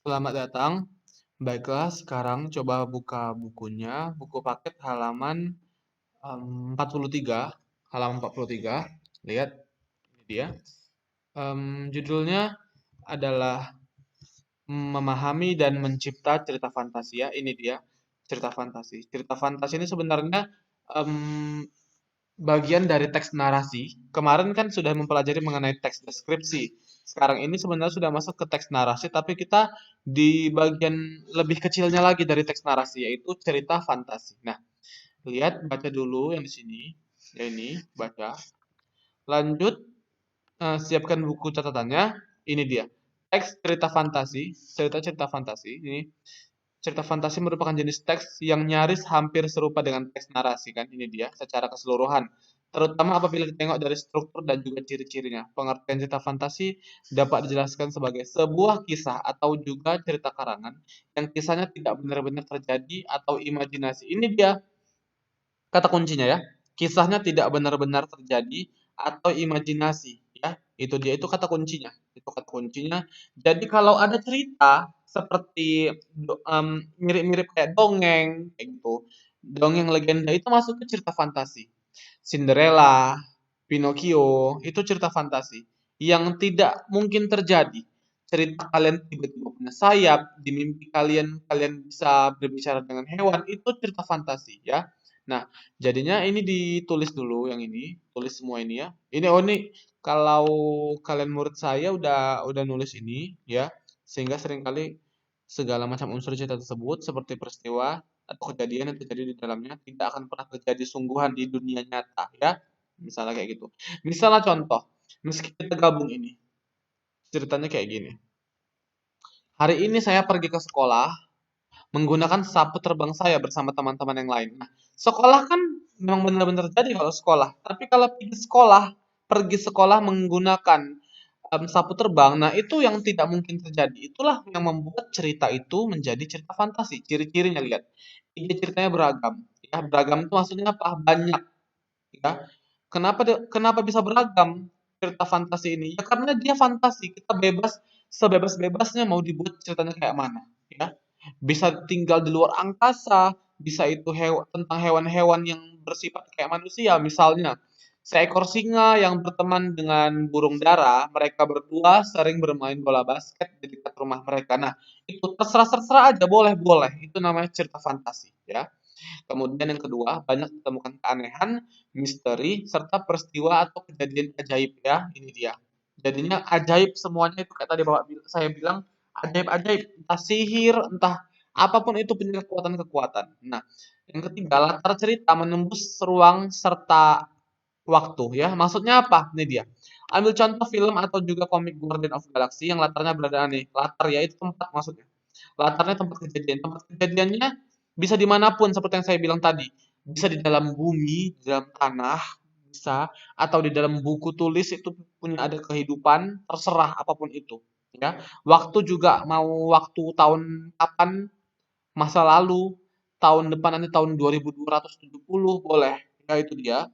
Selamat datang. Baiklah, sekarang coba buka bukunya, buku paket halaman 43, halaman 43. Lihat, ini dia. Judulnya adalah memahami dan mencipta cerita fantasi ya. Ini dia, cerita fantasi. Cerita fantasi ini sebenarnya em, bagian dari teks narasi. Kemarin kan sudah mempelajari mengenai teks deskripsi. Sekarang ini sebenarnya sudah masuk ke teks narasi, tapi kita di bagian lebih kecilnya lagi dari teks narasi, yaitu cerita fantasi. Nah, lihat, baca dulu yang di sini. Ya ini, baca. Lanjut, siapkan buku catatannya. Ini dia. Teks cerita fantasi, cerita-cerita fantasi. Ini cerita fantasi merupakan jenis teks yang nyaris hampir serupa dengan teks narasi kan, ini dia secara keseluruhan. Terutama apabila ditengok dari struktur dan juga ciri-cirinya. Pengertian cerita fantasi dapat dijelaskan sebagai sebuah kisah atau juga cerita karangan yang kisahnya tidak benar-benar terjadi atau imajinasi. Ini dia kata kuncinya ya. Kisahnya tidak benar-benar terjadi atau imajinasi ya. Itu dia, itu kata kuncinya. Itu kata kuncinya. Jadi kalau ada cerita seperti mirip-mirip kayak dongeng kayak gitu. Dongeng legenda itu masuk ke cerita fantasi. Cinderella, Pinocchio, itu cerita fantasi yang tidak mungkin terjadi. Cerita kalian tiba-tiba punya sayap, di mimpi kalian kalian bisa berbicara dengan hewan, itu cerita fantasi ya. Nah, jadinya ini ditulis dulu yang ini, tulis semua ini ya. Ini oh ini kalau kalian murid saya udah nulis ini ya, sehingga seringkali segala macam unsur cerita tersebut seperti peristiwa atau kejadian yang terjadi di dalamnya tidak akan pernah terjadi sungguhan di dunia nyata ya. Misalnya kayak gitu. Misalnya contoh, meski kita gabung ini, ceritanya kayak gini. Hari ini saya pergi ke sekolah menggunakan sapu terbang saya bersama teman-teman yang lain. Nah, sekolah kan memang benar-benar terjadi kalau sekolah. Tapi kalau pergi sekolah menggunakan sapu terbang, nah itu yang tidak mungkin terjadi. Itulah yang membuat cerita itu menjadi cerita fantasi. Ciri-cirinya lihat. Ide ceritanya beragam. Ya, beragam itu maksudnya apa? Banyak. Ya, kenapa bisa beragam cerita fantasi ini? Ya karena dia fantasi. Kita bebas sebebas-bebasnya mau dibuat ceritanya kayak mana, ya. Bisa tinggal di luar angkasa, bisa itu tentang hewan-hewan yang bersifat kayak manusia, misalnya seekor singa yang berteman dengan burung dara, mereka berdua sering bermain bola basket di dekat rumah mereka. Nah, itu terserah-terserah aja, boleh-boleh. Itu namanya cerita fantasi, ya. Kemudian yang kedua, banyak ditemukan keanehan, misteri, serta peristiwa atau kejadian ajaib ya. Ini dia. Jadinya ajaib semuanya itu kayak tadi saya bilang ajaib-ajaib, entah sihir, entah apapun itu punya kekuatan-kekuatan. Nah, yang ketiga, latar cerita menembus ruang serta waktu ya. Maksudnya apa? Ini dia. Ambil contoh film atau juga komik Guardian of Galaxy yang latarnya berada nih. Latar ya itu tempat maksudnya. Latarnya tempat kejadian. Tempat kejadiannya bisa dimanapun seperti yang saya bilang tadi. Bisa di dalam bumi, di dalam tanah, bisa atau di dalam buku tulis itu punya ada kehidupan, terserah apapun itu. Ya, waktu juga mau waktu tahun kapan, masa lalu, tahun depan nanti tahun 2270 boleh. Ya itu dia.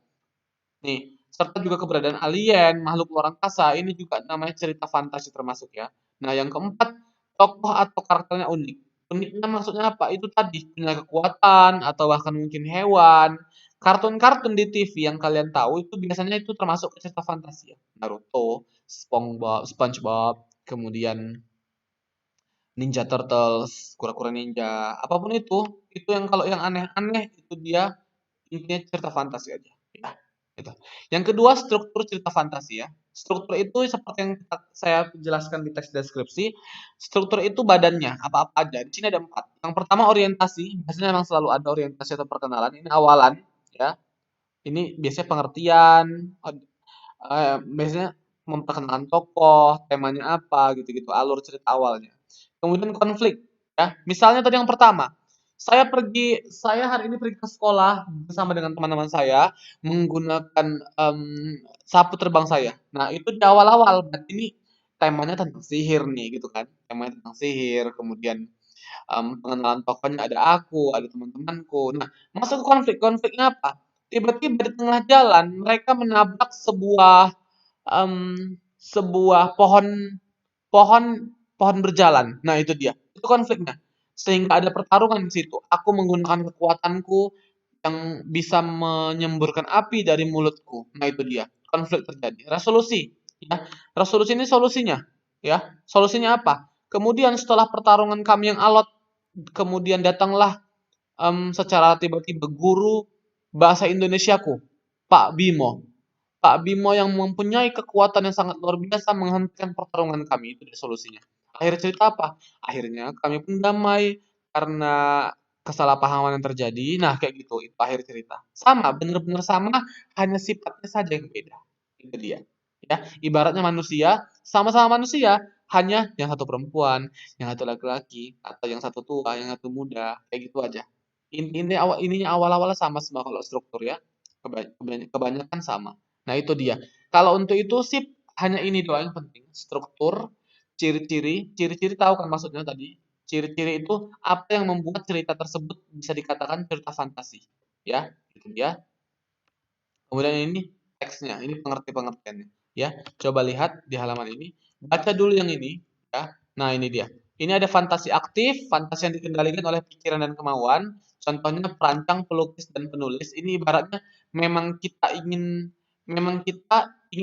Nih, serta juga keberadaan alien, makhluk luar angkasa, ini juga namanya cerita fantasi termasuk ya. Nah, yang keempat, tokoh atau karakternya unik. Uniknya maksudnya apa? Itu tadi, punya kekuatan, atau bahkan mungkin hewan. Kartun-kartun di TV yang kalian tahu itu biasanya itu termasuk ke cerita fantasi ya. Naruto, SpongeBob, kemudian Ninja Turtles, Kura-Kura Ninja, apapun itu yang kalau yang aneh-aneh itu dia intinya cerita fantasi aja. Ya, gitu. Yang kedua, struktur cerita fantasi ya. Struktur itu seperti yang saya jelaskan di teks deskripsi. Struktur itu badannya, apa-apa aja. Di sini ada 4. Yang pertama orientasi, biasanya memang selalu ada orientasi atau perkenalan. Ini awalan, ya. Ini biasanya pengertian, biasanya memperkenalkan tokoh, temanya apa, gitu-gitu, alur cerita awalnya. Kemudian konflik, ya. Misalnya tadi yang pertama, saya hari ini pergi ke sekolah bersama dengan teman-teman saya menggunakan sapu terbang saya. Nah, itu di awal-awal, berarti ini temanya tentang sihir nih, gitu kan. Temanya tentang sihir, kemudian pengenalan tokohnya ada aku, ada teman-temanku. Nah, masuk ke konflik. Konfliknya apa? Tiba-tiba di tengah jalan mereka menabrak sebuah pohon pohon pohon berjalan. Nah, itu dia. Itu konfliknya. Sehingga ada pertarungan di situ. Aku menggunakan kekuatanku yang bisa menyemburkan api dari mulutku. Nah, itu dia. Konflik terjadi. Resolusi, ya. Resolusi ini solusinya, ya. Solusinya apa? Kemudian setelah pertarungan kami yang alot, kemudian datanglah secara tiba-tiba guru bahasa Indonesiaku, Pak Bimo. Pak Bimo yang mempunyai kekuatan yang sangat luar biasa menghentikan pertarungan kami. Itu dia solusinya. Akhir cerita apa? Akhirnya kami pun damai karena kesalahpahaman yang terjadi. Nah, kayak gitu. Itu akhir cerita. Sama, benar-benar sama, hanya sifatnya saja yang beda. Itu dia. Ya, ibaratnya manusia, sama-sama manusia, hanya yang satu perempuan, yang satu laki-laki, atau yang satu tua, yang satu muda, kayak gitu aja. Ininya awal-awalnya sama semua kalau struktur ya. Kebanyakan sama. Nah, itu dia. Kalau untuk itu sih hanya ini doang yang penting. Struktur, ciri-ciri tahu kan maksudnya tadi. Ciri-ciri itu apa yang membuat cerita tersebut bisa dikatakan cerita fantasi. Ya, itu dia. Kemudian ini teksnya, ini pengertiannya. Ya, coba lihat di halaman ini. Baca dulu yang ini. Ya. Nah, ini dia. Ini ada fantasi aktif, fantasi yang dikendalikan oleh pikiran dan kemauan. Contohnya perancang, pelukis, dan penulis. Ini ibaratnya memang kita ingin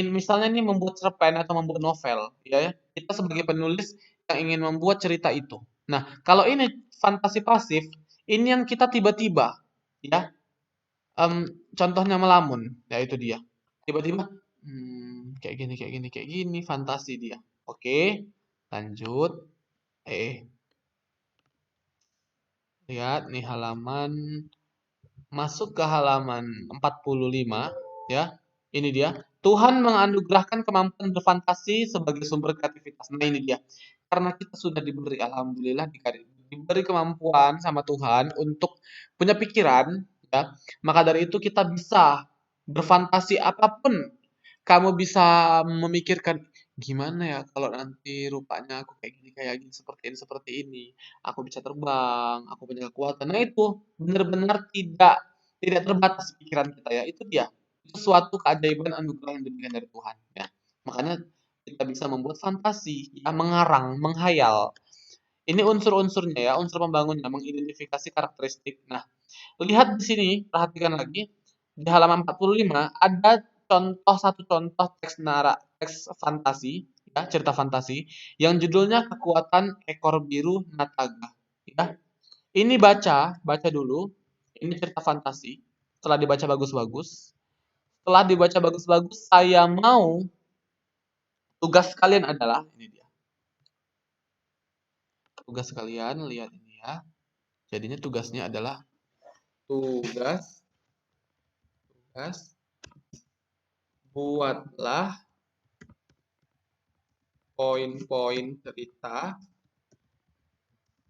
misalnya nih membuat cerpen atau membuat novel, ya. Kita sebagai penulis yang ingin membuat cerita itu. Nah, kalau ini fantasi pasif, ini yang kita tiba-tiba, ya. Contohnya melamun, ya itu dia. Tiba-tiba, kayak gini, fantasi dia. Oke, lanjut. Lihat nih halaman masuk ke halaman 45 ya. Ini dia. Tuhan menganugerahkan kemampuan berfantasi sebagai sumber kreativitas. Nah, ini dia. Karena kita sudah diberi alhamdulillah diberi kemampuan sama Tuhan untuk punya pikiran ya. Maka dari itu kita bisa berfantasi apapun. Kamu bisa memikirkan gimana ya kalau nanti rupanya aku kayak gini seperti ini. Aku bisa terbang, aku punya kekuatan. Nah, itu benar-benar tidak terbatas pikiran kita ya. Itu dia. Itu suatu keajaiban anugerah yang diberikan dari Tuhan ya. Makanya kita bisa membuat fantasi, ya, mengarang, menghayal. Ini unsur-unsurnya ya, unsur pembangunnya, mengidentifikasi karakteristik. Nah, lihat di sini, perhatikan lagi di halaman 45 ada satu contoh teks fantasi ya, cerita fantasi yang judulnya Kekuatan Ekor Biru Nataga ya. Ini baca dulu. Ini cerita fantasi. Setelah dibaca bagus-bagus, saya mau tugas kalian adalah ini dia. Tugas kalian lihat ini ya. Jadinya tugasnya adalah tugas buatlah poin-poin cerita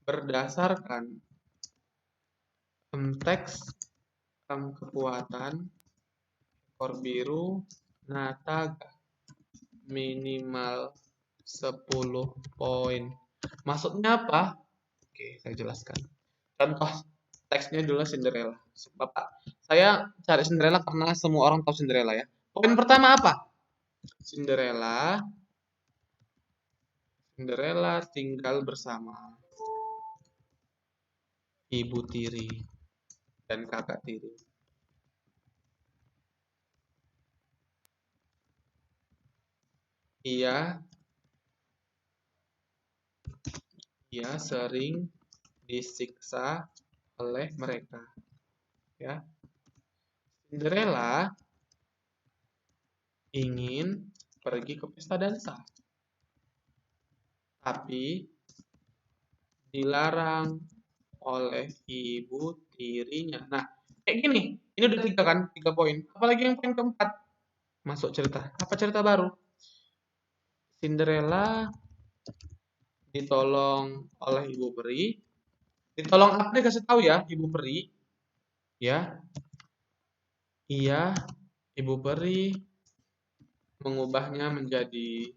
berdasarkan teks tentang kekuatan ekor biru Nataga minimal 10 poin. Maksudnya apa? Oke, saya jelaskan. Contoh teksnya dulu Cinderella. Bapak, saya cari Cinderella karena semua orang tahu Cinderella ya. Poin pertama apa? Cinderella tinggal bersama ibu tiri dan kakak tiri. Ia sering disiksa oleh mereka. Ya. Cinderella ingin pergi ke pesta dansa, tapi dilarang oleh ibu tirinya. Nah, kayak gini. Ini udah 3 kan? 3 poin. Apalagi yang poin keempat? Masuk cerita. Apa cerita baru? Cinderella ditolong oleh ibu peri. Ditolong apa dikasih tahu ya, ibu peri. Ya. Ibu peri mengubahnya menjadi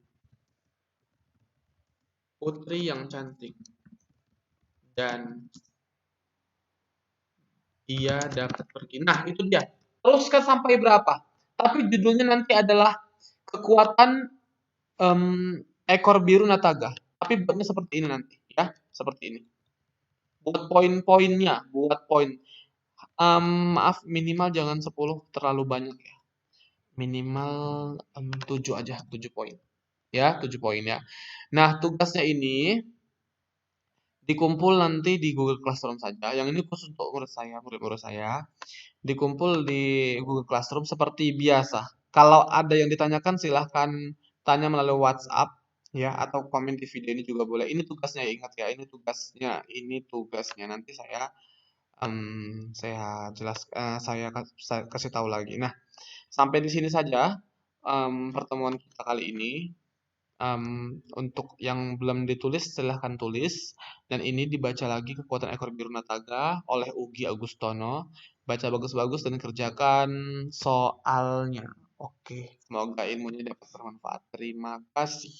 putri yang cantik. Dan ia dapat pergi. Nah, itu dia. Teruskan sampai berapa? Tapi judulnya nanti adalah kekuatan ekor biru Nataga. Tapi buatnya seperti ini nanti ya, seperti ini. Buat poin-poinnya, buat poin. Maaf minimal jangan 10 terlalu banyak ya. Minimal 7 aja, 7 poin. Ya, 7 poin ya. Nah, tugasnya ini dikumpul nanti di Google Classroom saja. Yang ini khusus untuk murid-murid saya. Dikumpul di Google Classroom seperti biasa. Kalau ada yang ditanyakan silahkan tanya melalui WhatsApp ya atau komen di video ini juga boleh. Ini tugasnya ingat ya, ini tugasnya. Nanti saya saya kasih tahu lagi. Nah, sampai di sini saja pertemuan kita kali ini. Untuk yang belum ditulis silahkan tulis dan ini dibaca lagi Kekuatan Ekor Biru Nataga oleh Ugi Agustono. Baca bagus-bagus dan kerjakan soalnya. Oke, semoga ilmunya dapat bermanfaat. Terima kasih.